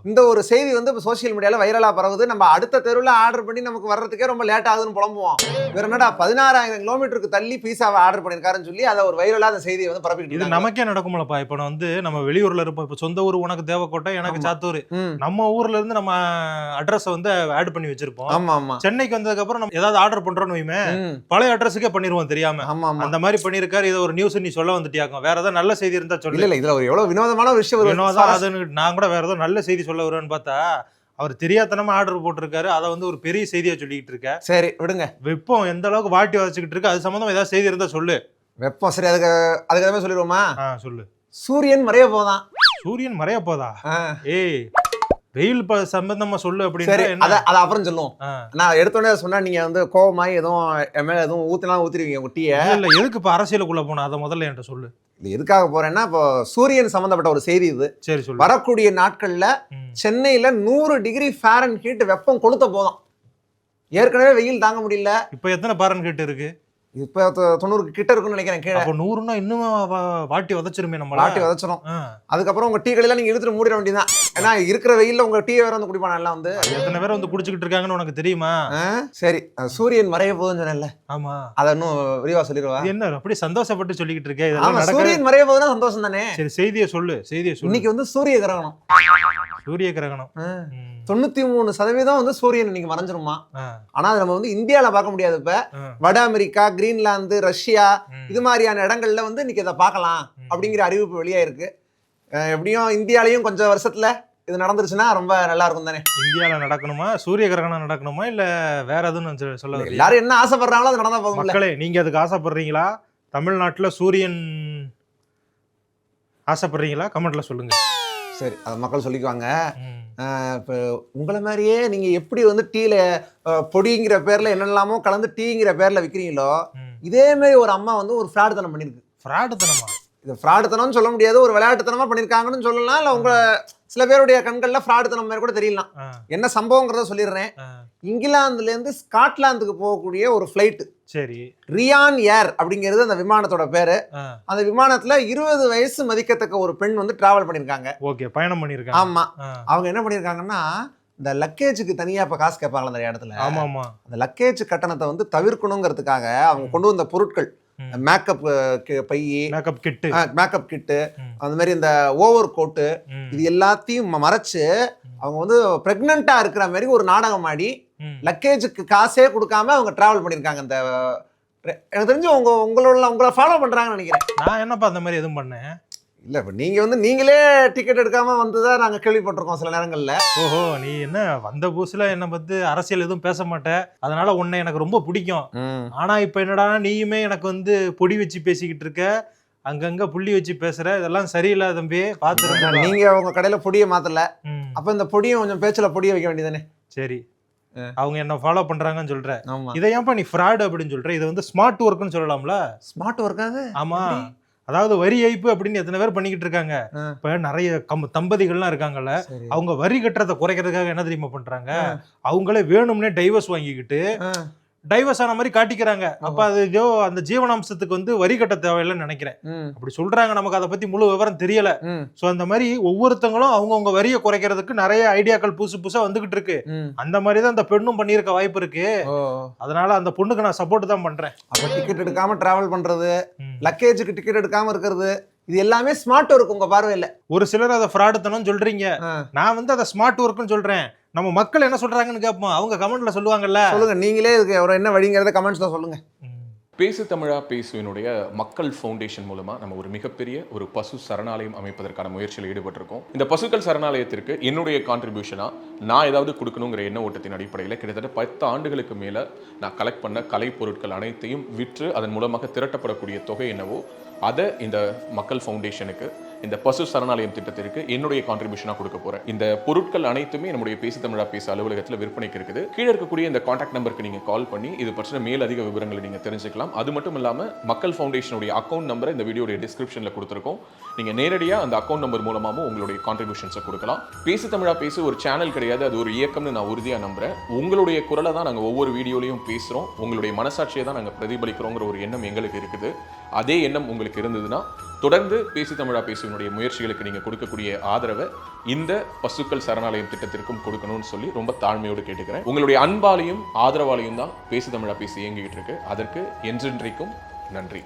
B: இந்த ஒரு செய்தி வந்து இப்போ சோசியல் மீடியால வைரலா பரவுது. நம்ம அடுத்த தெருவில் ஆர்டர் பண்ணி நமக்கு வர்றதுக்கே ரொம்ப லேட் ஆகுதுன்னு புலம்புவோம். வேற என்னடா 16,000 கிலோமீட்டருக்கு தள்ளி பீஸாவை ஆர்டர் பண்ணிருக்காருன்னு சொல்லி அதை ஒரு வைரலா அந்த செய்தியை வந்து பரப்பிட்டு.
E: இது நமக்கே நடக்கும்லப்பா. இப்போ வந்து நம்ம வெளியூர்ல இருப்போம். இப்போ சொந்த ஊர் உனக்கு தேவக்கோட்டை, எனக்கு சாத்தூர். நம்ம ஊர்ல இருந்து நம்ம அட்ரஸ் வந்து ஆட் பண்ணி வச்சிருப்போம்.
B: ஆமா ஆமா.
E: சென்னைக்கு வந்ததுக்கு அப்புறம் நம்ம ஏதாவது ஆர்டர் பண்றோம்னு வைமே, பழைய அட்ரஸுக்கே பண்ணிருவோம் தெரியாம. அந்த மாதிரி பண்ணிருக்காரு. இதை ஒரு நியூஸ் நீ சொல்ல வந்துட்டியாக்கும். வேற ஏதாவது நல்ல செய்தி இருந்தா சொல்லு.
B: இல்ல, இதுல ஒரு எவ்வளவு வினோதமான விஷயம்.
E: நான் கூட வேற ஏதோ நல்ல செய்தி சொல்ல வருவேன்னு பார்த்தா அவர் தெரியாதனமா ஆர்டர் போட்டிருக்காரு. அதை வந்து ஒரு பெரிய செய்தியா சொல்லிட்டு இருக்க.
B: சரி விடுங்க.
E: வெப்பம் எந்த அளவுக்கு வாட்டி வச்சுக்கிட்டு இருக்கு, அது சம்பந்தமா ஏதாவது செய்தி இருந்தா சொல்லு.
B: வெப்பம் சரி, அதுக்கு சொல்லிடுவோமா?
E: சொல்லு.
B: சூரியன் மறைய போதான்.
E: சூரியன் மறைய போதா? ஏய், வெயில் சம்பந்தமா சொல்லு அப்படின்னு.
B: அதை அப்புறம் சொல்லுவோம். நான் எடுத்தோடனே சொன்னா நீங்க வந்து கோவமாயி எதுவும் ஊத்தினா ஊத்திருவீங்க குட்டிய.
E: இல்ல, எதுக்கு இப்ப அரசியலுக்குள்ள போனா அதை முதல்ல என்கிட்ட சொல்லு.
B: எதுக்காக போறேன்னா, இப்போ சூரியன் சம்பந்தப்பட்ட ஒரு செய்தி இது.
E: சரி சொல்லு.
B: வரக்கூடிய நாட்கள்ல சென்னையில 100 டிகிரி ஃபாரன்ஹீட் வெப்பம் கொளுத்த போதும். ஏற்கனவே வெயில் தாங்க முடியல.
E: இப்ப எத்தனை ஃபாரன்ஹீட் இருக்கு?
B: இப்ப 90 கிட்ட இருக்குன்னு நினைக்கிறேன் கீழே.
E: அப்ப 100ன்னா இன்னும் வாட்டி உதச்சிருமே நம்ம
B: வாட்டி உதச்சிரும். அதுக்கப்புறம் உங்க டீ கடையில நீங்க இழுத்துட்டு மூடிட வேண்டியதான். ஏன்னா இருக்கிற வெயில்ல உங்க டீ வேற வந்து குடிப்பான எல்லாம் வந்து
E: எத்தனை பேர் வந்து குடிச்சுக்கிட்டு இருக்காங்கன்னு உனக்கு தெரியுமா?
B: சரி, சூரியன் மறைய போகுதுன்னு சொன்னேன்ல.
E: ஆமா,
B: அத இன்னும் விரிவா சொல்லிடுவா.
E: என்ன அப்படி சந்தோஷப்பட்டு சொல்லிக்கிட்டு இருக்கே?
B: ஆமா, சூரியன் மறைய போகுதுன்னா சந்தோஷம் தானே.
E: சரி, செய்தியை சொல்லு.
B: இன்னைக்கு வந்து சூரிய கிரகணம். 93% வந்து சூரியன் இன்னைக்கு மறைஞ்சிருமா. ஆனா அது நம்ம வந்து இந்தியால பார்க்க முடியாது. இப்ப வட அமெரிக்கா, கிரீன்லாந்து, ரஷ்யா இது மாதிரியான இடங்கள்ல வந்து இன்னைக்கு இதை பார்க்கலாம் அப்படிங்கிற அறிவிப்பு வெளியாயிருக்கு. எப்படியும் இந்தியாலையும் கொஞ்சம் வருஷத்துல இது நடந்துருச்சுன்னா ரொம்ப நல்லா இருக்கும் தானே.
E: இந்தியால நடக்கணுமா, சூரிய கிரகணம் நடக்கணுமா, இல்ல வேற எதுவும் சொல்ல?
B: எல்லாரும் என்ன ஆசைப்படுறாங்களோ அது நடந்தா போதும்.
E: மக்களே, நீங்க அதுக்கு ஆசைப்படுறீங்களா? தமிழ்நாட்டுல சூரியன் ஆசைப்படுறீங்களா? கமெண்ட்ல சொல்லுங்க.
B: சரி, அதை மக்கள் சொல்லிக்குவாங்க. இப்போ உங்களை மாதிரியே நீங்க எப்படி வந்து டீல பொடிங்கிற பேர்ல என்னெல்லாமோ கலந்து டீங்கிற பேர்ல விற்கிறீங்களோ, இதே மாதிரி ஒரு அம்மா வந்து ஒரு ஃப்ராடுத்தனம் பண்ணிருக்கு.
E: ஃப்ராடுத்தனமா? இது
B: ஃப்ராடுத்தனம்னு சொல்ல முடியாது, ஒரு விளையாட்டுத்தனமா பண்ணிருக்காங்கன்னு சொல்லலாம். இல்ல உங்க சில பேருடைய கண்கள்ல ஃப்ராடுத்தனம் மாதிரி கூட தெரியலாம். என்ன சம்பவங்கிறத சொல்லிடுறேன். இங்கிலாந்துல இருந்து ஸ்காட்லாந்துக்கு போகக்கூடிய ஒரு ஃபிளைட்,
E: சரி,
B: ரியான் ஏர் அப்படிங்கிறது அந்த விமானத்தோட பேரு. அந்த விமானத்துல 20 வயசு மதிக்கத்தக்க ஒரு பெண் வந்து டிராவல் பண்ணிருக்காங்க.
E: ஓகே, பயணம் பண்ணிருக்காங்க.
B: ஆமா, அவங்க என்ன பண்ணிருக்காங்கன்னா, இந்த லக்கேஜுக்கு தனியா இப்ப காசு கேட்பாங்களா நிறைய இடத்துல.
E: ஆமா ஆமா,
B: அந்த லக்கேஜ் கட்டணத்தை வந்து தவிர்க்கணுங்கிறதுக்காக அவங்க கொண்டு வந்த பொருட்கள், மேக்கப் பை, மேக்கப் கிட்டு, அந்த மாதிரி இந்த ஓவர் கோட்டு, இது எல்லாத்தையும் மறைச்சு அவங்க வந்து பிரெக்னண்டா இருக்கிற மாதிரி ஒரு நாடகம் ஆடி லக்கேஜுக்கு காசே கொடுக்காம அவங்க டிராவல் பண்ணிருக்காங்க. இந்த எனக்கு தெரிஞ்சு உங்களை ஃபாலோ பண்றாங்கன்னு நினைக்கிறேன்.
E: நான் என்னப்பா அந்த மாதிரி எதுவும் பண்ணேன்
B: இல்ல. இப்ப நீங்க வந்து நீங்களே டிக்கெட் எடுக்காம வந்ததா நாங்க கேள்விப்பட்டிருக்கோம் சில நேரங்கள்ல.
E: ஓஹோ, நீ என்ன வந்த புதுசுல என்ன பத்தி அரசியல் எதுவும் பேச மாட்டேன், அதனால உன்னை எனக்கு ரொம்ப பிடிக்கும். ஆனா இப்ப என்னடா நீயுமே எனக்கு வந்து பொடி வச்சு பேசிக்கிட்டு இருக்க, அங்கங்க புள்ளி வச்சு பேசுற, இதெல்லாம் சரியில்லை தம்பி, பாத்துருங்க.
B: நீங்க உங்க கடையில பொடியை மாத்தல, அப்ப இந்த பொடியும் கொஞ்சம் பேச்சுல பொடியை வைக்க வேண்டியதானே.
E: சரி, அவங்க என்ன ஃபாலோ பண்றாங்கன்னு சொல்ற, இதை ஏன்பா நீ ஃப்ராட் அப்படின்னு சொல்ற? இது வந்து ஸ்மார்ட் ஒர்க்னு சொல்லலாம்ல.
B: ஸ்மார்ட் ஒர்க் அது?
E: ஆமா, அதாவது வரி ஏய்ப்பு அப்படின்னு எத்தனை பேர் பண்ணிக்கிட்டு இருக்காங்க. இப்ப நிறைய தம்பதிகள்லாம் இருக்காங்கல்ல, அவங்க வரி கட்டுறதை குறைக்கிறதுக்காக என்ன தெரியுமா பண்றாங்க, அவங்களே வேணும்னே டைவர்ஸ் வாங்கிக்கிட்டு டைவர்ஸ் ஆன மாதிரி காட்டிக்கிறாங்க. அப்ப அது அந்த ஜீவனாம்சத்துக்கு வந்து வரி கட்ட தேவையில்லைன்னு நினைக்கிறேன். அப்படி சொல்றாங்க, நமக்கு அதை பத்தி முழு விவரம் தெரியல. சோ அந்த மாதிரி ஒவ்வொருத்தங்களும் அவங்கவுங்க வரியை குறைக்கிறதுக்கு நிறைய ஐடியாக்கள் புதுசா வந்துகிட்டு இருக்கு. அந்த மாதிரிதான் அந்த பெண்ணும் பண்ணிருக்க வாய்ப்பு இருக்கு. அதனால அந்த பொண்ணுக்கு நான் சப்போர்ட் தான் பண்றேன்.
B: அப்ப டிக்கெட் எடுக்காம டிராவல் பண்றது, லக்கேஜுக்கு டிக்கெட் எடுக்காம இருக்கிறது, இது எல்லாமே ஸ்மார்ட் ஒர்க் உங்க பார்வையில.
E: ஒரு சிலர் அதை ஃப்ராடுத்தனம் சொல்றீங்க, நான் வந்து அதை ஸ்மார்ட் ஒர்க்னு சொல்றேன். நம்ம மக்கள் என்ன சொல்றாங்கன்னு கேட்போம், அவங்க கமெண்ட்ல சொல்லுவாங்கல்ல.
B: சொல்லுங்க, நீங்களே இதுக்கு என்ன வழிங்கிறத கமெண்ட்ஸ்ல சொல்லுங்க.
H: பேசு தமிழா பேசுவினுடைய மக்கள் ஃபவுண்டேஷன் மூலமா நம்ம ஒரு மிகப்பெரிய ஒரு பசு சரணாலயம் அமைப்பதற்கான முயற்சியில் ஈடுபட்டிருக்கோம். இந்த பசுக்கள் சரணாலயத்திற்கு என்னுடைய கான்ட்ரிபியூஷனா நான் ஏதாவது கொடுக்கணுங்கிற எண்ண ஓட்டத்தின் அடிப்படையில் கிட்டத்தட்ட 10 ஆண்டுகளுக்கு மேல நான் கலெக்ட் பண்ண கலை பொருட்கள் அனைத்தையும் விற்று அதன் மூலமாக திரட்டப்படக்கூடிய தொகை என்னவோ அதை இந்த மக்கள் ஃபவுண்டேஷனுக்கு, இந்த பசு சரணாலயம் திட்டத்திற்கு என்னுடைய கான்ட்ரிபியூஷனாக கொடுக்க போறேன். இந்த பொருட்கள் அனைத்துமே நம்முடைய பேசு தமிழா பேச அலுவலகத்தில் விற்பனைக்கு இருக்குது. கீழே இருக்கக்கூடிய இந்த கான்டாக்ட் நம்பருக்கு நீங்க கால் பண்ணி இது பற்றின மேலதிக விவரங்களை நீங்க தெரிஞ்சுக்கலாம். அது மட்டும் இல்லாம மக்கள் ஃபவுண்டேஷனுடைய அக்கௌண்ட் நம்பரை இந்த வீடியோடைய டிஸ்கிரிப்ஷன்ல கொடுத்துருக்கோம். நீங்க நேரடியாக அந்த அக்கௌண்ட் நம்பர் மூலமாகவும் உங்களுடைய கான்ட்ரிபியூஷன்ஸை கொடுக்கலாம். பேசு தமிழா பேசு ஒரு சேனல் கிடையாது, அது ஒரு இயக்கம்னு நான் உறுதியாக நம்புறேன். உங்களுடைய குரலை தான் நாங்கள் ஒவ்வொரு வீடியோலையும் பேசுகிறோம், உங்களுடைய மனசாட்சியை தான் நாங்கள் பிரதிபலிக்கிறோங்கிற ஒரு எண்ணம் எங்களுக்கு இருக்குது. அதே எண்ணம் உங்களுக்கு இருந்ததுன்னா தொடர்ந்து பேசு தமிழா பேசுவனுடைய முயற்சிகளுக்கு நீங்க கொடுக்கக்கூடிய ஆதரவை இந்த பசுக்கள் சரணாலயம் திட்டத்திற்கும் கொடுக்கணும்னு சொல்லி ரொம்ப தாழ்மையோடு கேட்டுக்கிறேன். உங்களுடைய அன்பாலையும் ஆதரவாலையும் தான் பேசு தமிழா பேசி இயங்கிட்டு இருக்கு. அதற்கு என்றென்றைக்கும் நன்றி.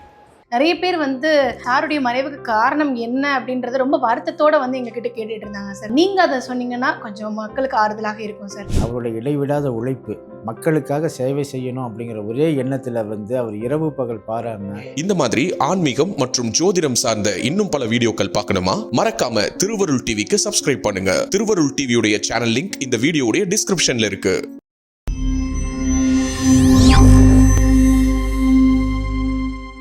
I: நிறைய பேர் வந்து சாருடைய மறைவுக்கு காரணம் என்ன அப்படின்றத ரொம்ப வருத்தத்தோட வந்து எங்ககிட்ட கேட்டுட்டு இருந்தாங்க சார். நீங்க அதை சொன்னீங்கன்னா கொஞ்சம் மக்களுக்கு ஆறுதலாக இருக்கும் சார்.
J: அவருடைய இடைவிடாத உழைப்பு, மக்களுக்காக சேவை செய்யணும் அப்படிங்கிற ஒரே எண்ணத்துல வந்து அவர் இரவு பகல் பாராம.
K: இந்த மாதிரி ஆன்மீகம் மற்றும் ஜோதிடம் சார்ந்த இன்னும் பல வீடியோக்கள் பார்க்கணுமா? மறக்காம திருவருள் டிவிக்கு சப்ஸ்கிரைப் பண்ணுங்க. திருவருள் டிவியுடைய சேனல் லிங்க் இந்த வீடியோடைய டிஸ்கிரிப்ஷன்ல இருக்கு.